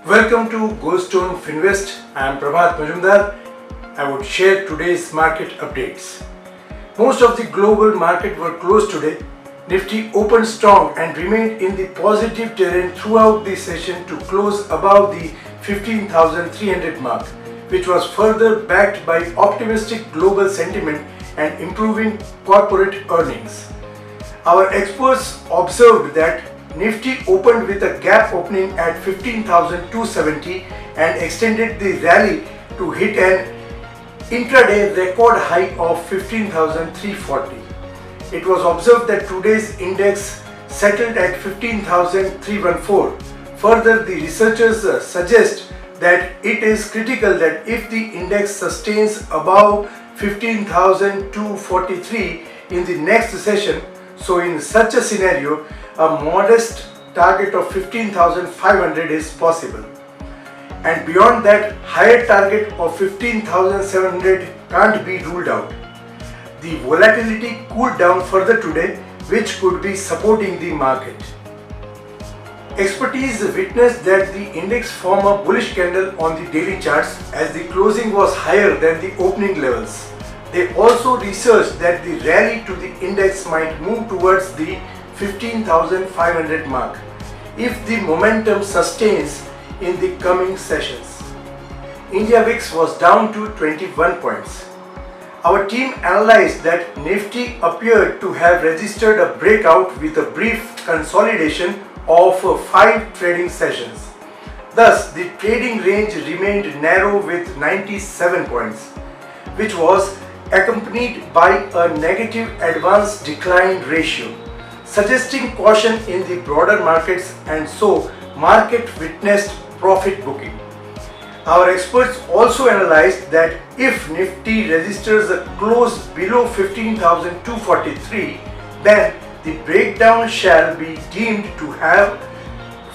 Welcome to Goldstone Finvest. I am Prabhat Majumdar. I would share today's market updates. Most of the global market were closed today. Nifty opened strong and remained in the positive terrain throughout the session to close above the 15,300 mark, which was further backed by optimistic global sentiment and improving corporate earnings. Our experts observed that Nifty opened with a gap opening at 15,270 and extended the rally to hit an intraday record high of 15,340. It was observed that today's index settled at 15,314. Further, the researchers suggest that it is critical that if the index sustains above 15,243 in the next session, so in such a scenario, a modest target of 15,500 is possible. And beyond that, higher target of 15,700 can't be ruled out. The volatility cooled down further today, which could be supporting the market. Experts witnessed that the index form a bullish candle on the daily charts as the closing was higher than the opening levels. They also researched that the rally to the index might move towards the 15,500 mark if the momentum sustains in the coming sessions. India VIX was down to 21 points. Our team analyzed that Nifty appeared to have registered a breakout with a brief consolidation of 5 trading sessions. Thus, the trading range remained narrow with 97 points, which was accompanied by a negative advance decline ratio, suggesting caution in the broader markets, and so market witnessed profit booking. Our experts also analyzed that if Nifty registers a close below 15,243, then the breakdown shall be deemed to have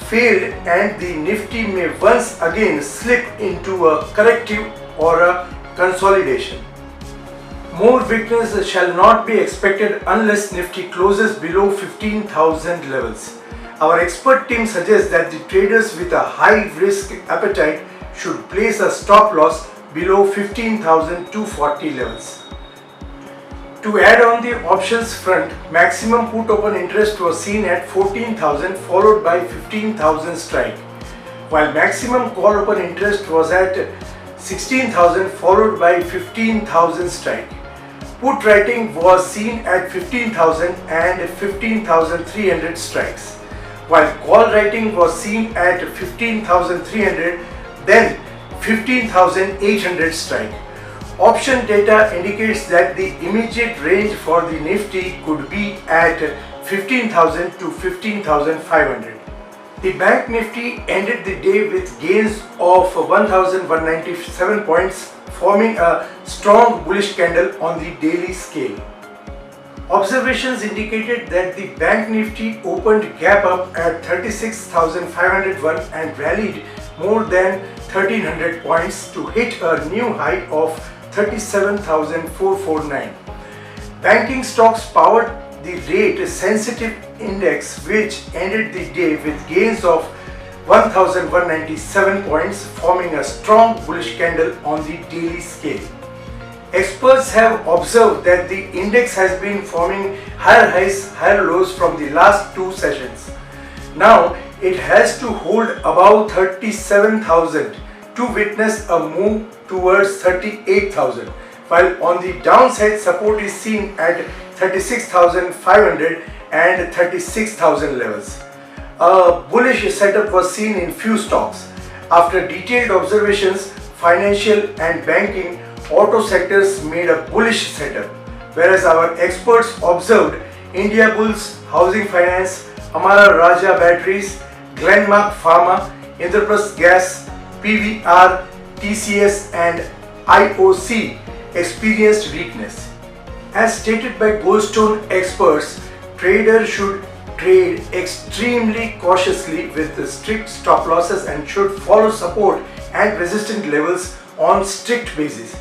failed and the Nifty may once again slip into a corrective or a consolidation. More weakness shall not be expected unless Nifty closes below 15,000 levels. Our expert team suggests that the traders with a high risk appetite should place a stop loss below 15,240 levels. To add on the options front, maximum put open interest was seen at 14,000 followed by 15,000 strike, while maximum call open interest was at 16,000 followed by 15,000 strike. Put writing was seen at 15,000 and 15,300 strikes, while call writing was seen at 15,300, then 15,800 strike. Option data indicates that the immediate range for the Nifty could be at 15,000 to 15,500. The Bank Nifty ended the day with gains of 1,197 points, forming a strong bullish candle on the daily scale. Observations indicated that the Bank Nifty opened gap up at 36,501 and rallied more than 1,300 points to hit a new high of 37,449. Banking stocks powered the rate sensitive index, which ended the day with gains of 1,197 points, forming a strong bullish candle on the daily scale. Experts have observed that the index has been forming higher highs, higher lows from the last 2 sessions. Now it has to hold above 37,000 to witness a move towards 38,000, while on the downside support is seen at 36,500 and 36,000 levels. A bullish setup was seen in few stocks. After detailed observations, financial and banking, auto sectors made a bullish setup, whereas our experts observed India Bulls, Housing Finance, Amara Raja Batteries, Glenmark Pharma, Indraprasth Gas, PVR, TCS and IOC experienced weakness. As stated by Goldstone experts, traders should trade extremely cautiously with strict stop losses and should follow support and resistance levels on strict basis.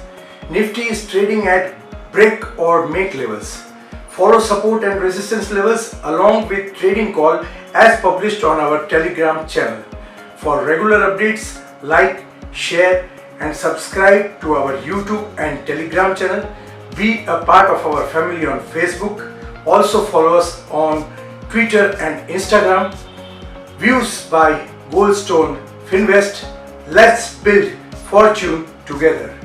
Nifty is trading at break or make levels. Follow support and resistance levels along with trading call as published on our Telegram channel. For regular updates, like, share and subscribe to our YouTube and Telegram channel. Be a part of our family on Facebook. Also follow us on Twitter and Instagram. Views by Goldstone Finvest. Let's build fortune together.